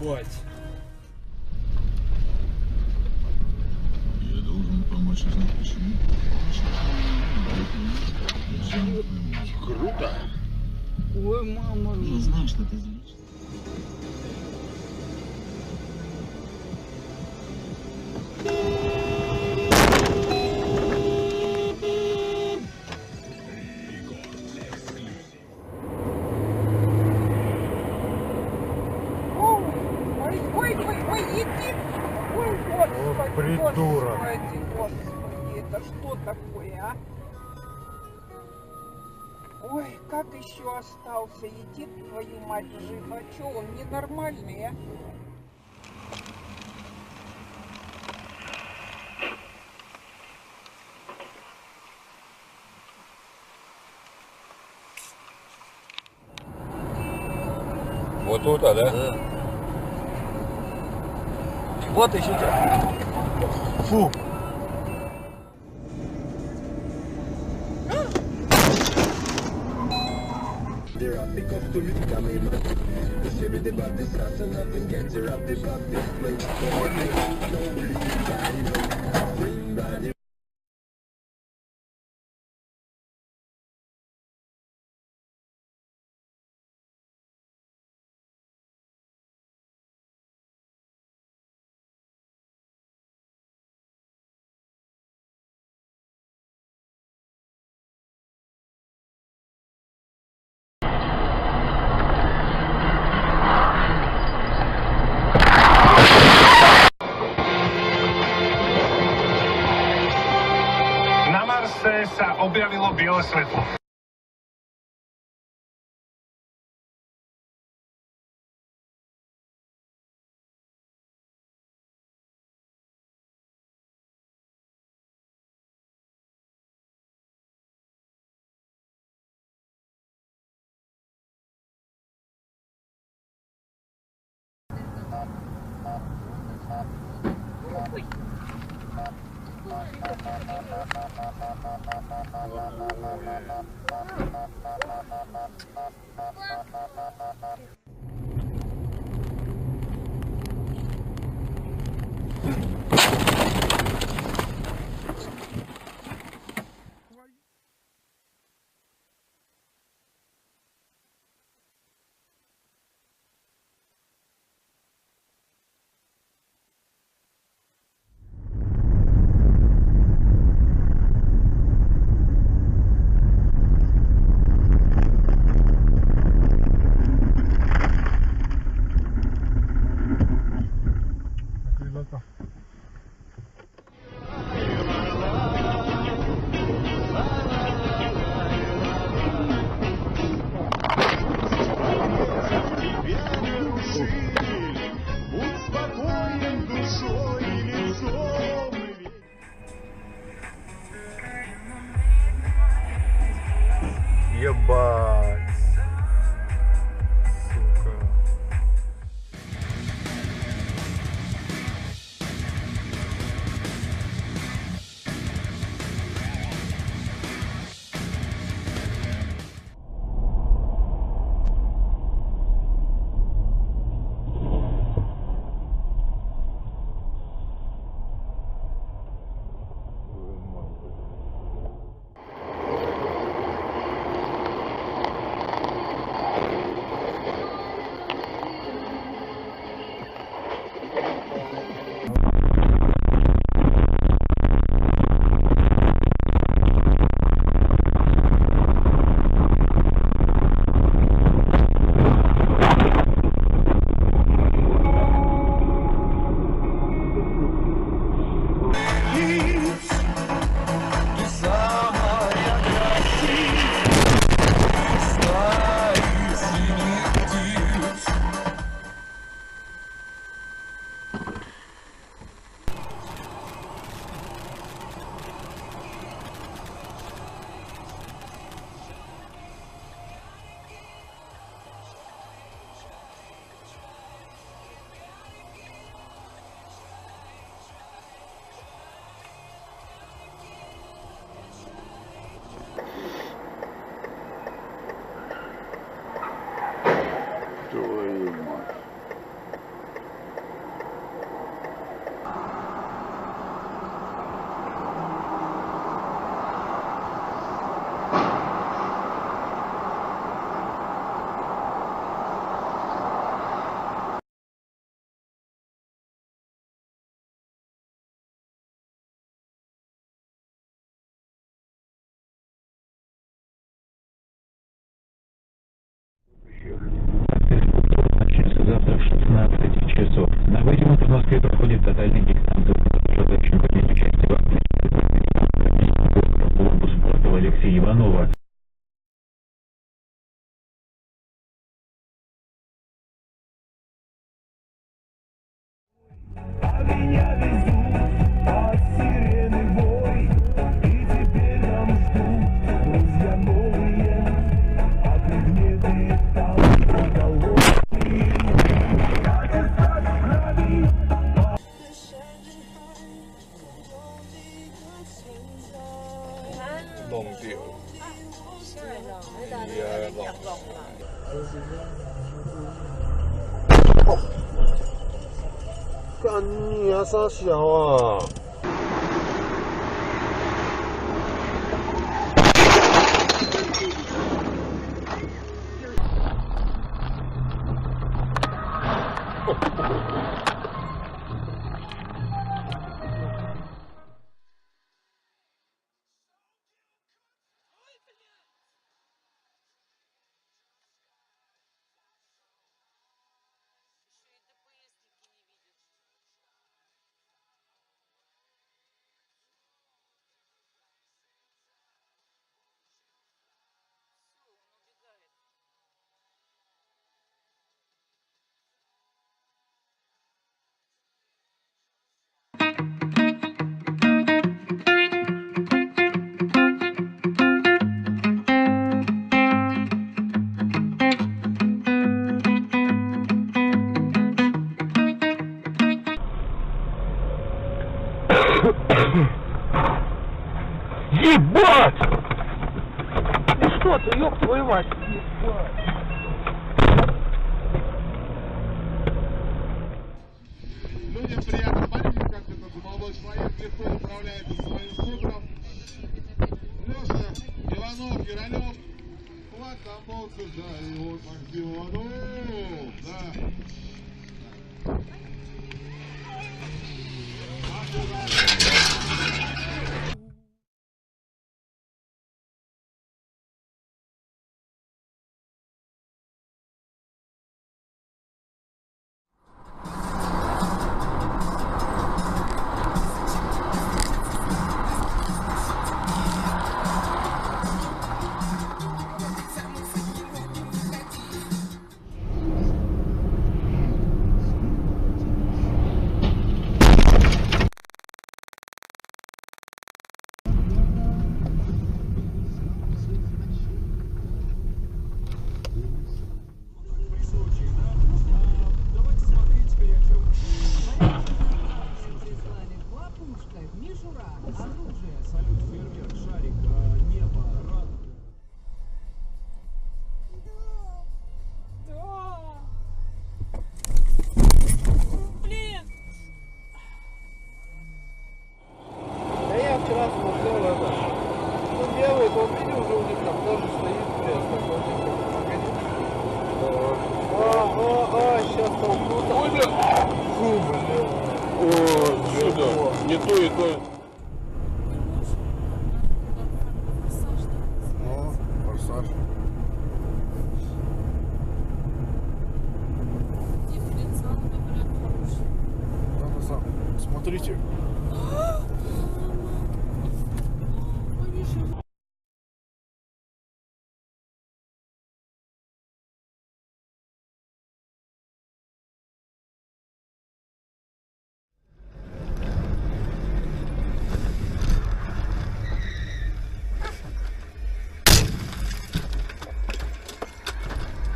Ебать. Я должен помочь узнать почему. Круто. Ой, мама. Я знаю, что ты злишься. Ой, иди! Ой, господи, придурок. Господи, это что такое, а? Ой, как еще остался? Иди, твою мать, жив. А че, он ненормальный, а? Вот тут, да? Да. Вот еще. Фу. Na Marse sa objavilo biele svetlo. Ебать. Сука. Твою мать. Начнется завтра в 16 часов. На выдумку в Москве проходит тотальный диктант. Желающим принять участие в акции клубу спорта Алексея Иванова. Lông điệu. Yeah, lông. 干你啊，傻小啊！Ебать! Ты что ты, ёб твою мать? Людям приятно, смотрите, как этот молодой человек легко управляется своим супром. Леша, Иванов, Яролев, Лакомовцы, да, и вот Иванов, да. все. Не то и то. О, форсаж. Смотрите.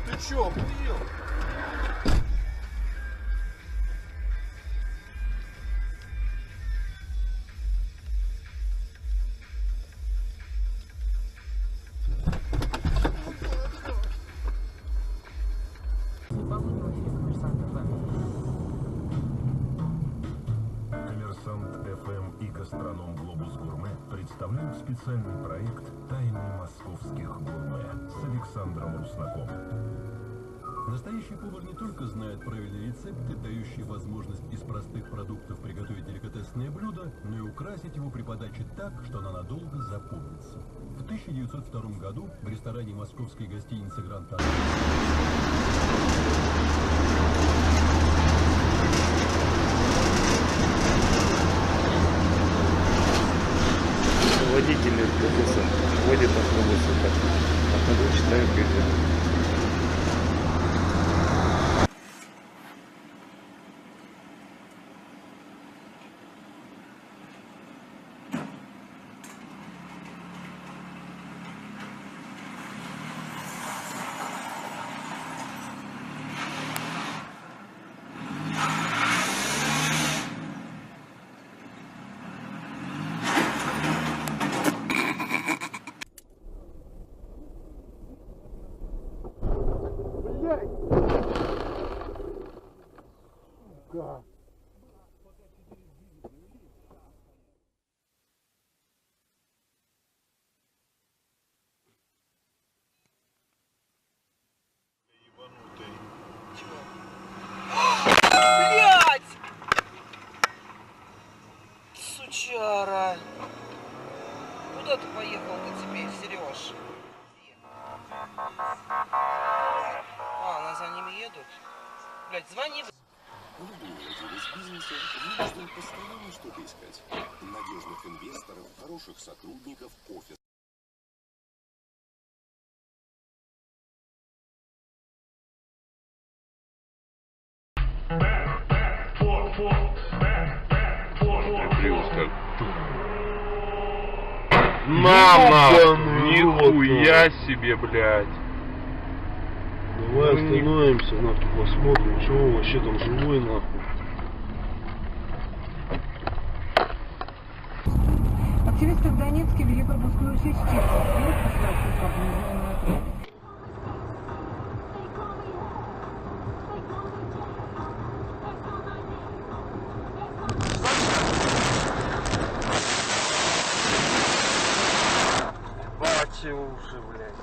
Ты чё, охуел? Коммерсант ФМ и гастроном Глобус Гурме представляют специальный проект «Тайны московских гурме» с Александром Руснаком. Настоящий повар не только знает правильные рецепты, дающие возможность из простых продуктов приготовить деликатесное блюдо, но и украсить его при подаче так, что она надолго запомнится. В 1902 году в ресторане московской гостиницы «Гранд Отель» Водители автобуса водят автобусы так. Автобус читают газету. Блять! Сучара! Куда ты поехал-то теперь, Сереж? Она за ними едут? Блять, звони. Любой владелец бизнеса вынужден постоянно что-то искать. Надежных инвесторов, хороших сотрудников, офис. Нихуя себе, блядь. Давай остановимся, нахуй, посмотрим, что он вообще там живой, нахуй. Активисты в Донецке вели пропускную систему. Бачи уши, блядь.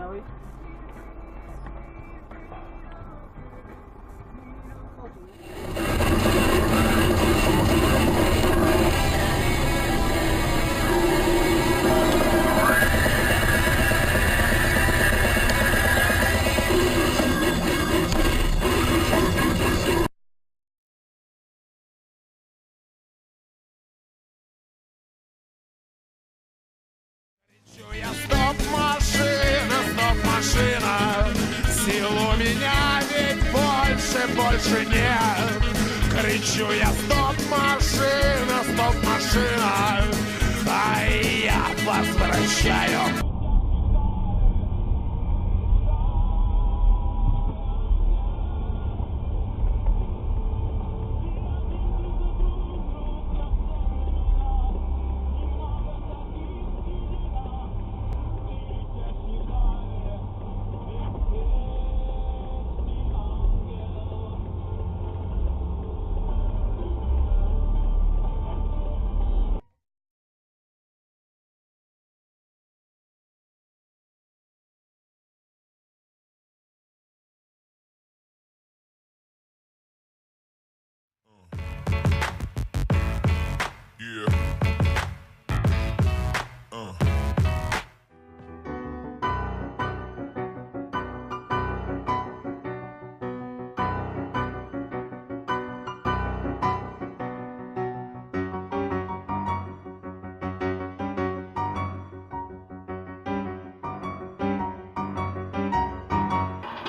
Давай. Стоп-машина, сил у меня ведь больше нет. Кричу я: стоп-машина, а я возвращаю.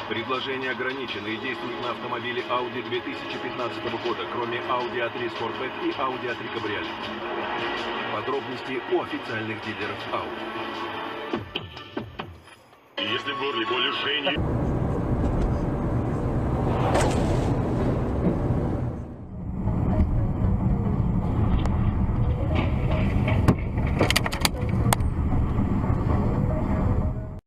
Предложение ограничено и действует на автомобиле Audi 2015 года, кроме Audi A3 Sportback и Audi A3 Cabriolet. Подробности у официальных дилеров Audi. Если в горле боль жжения...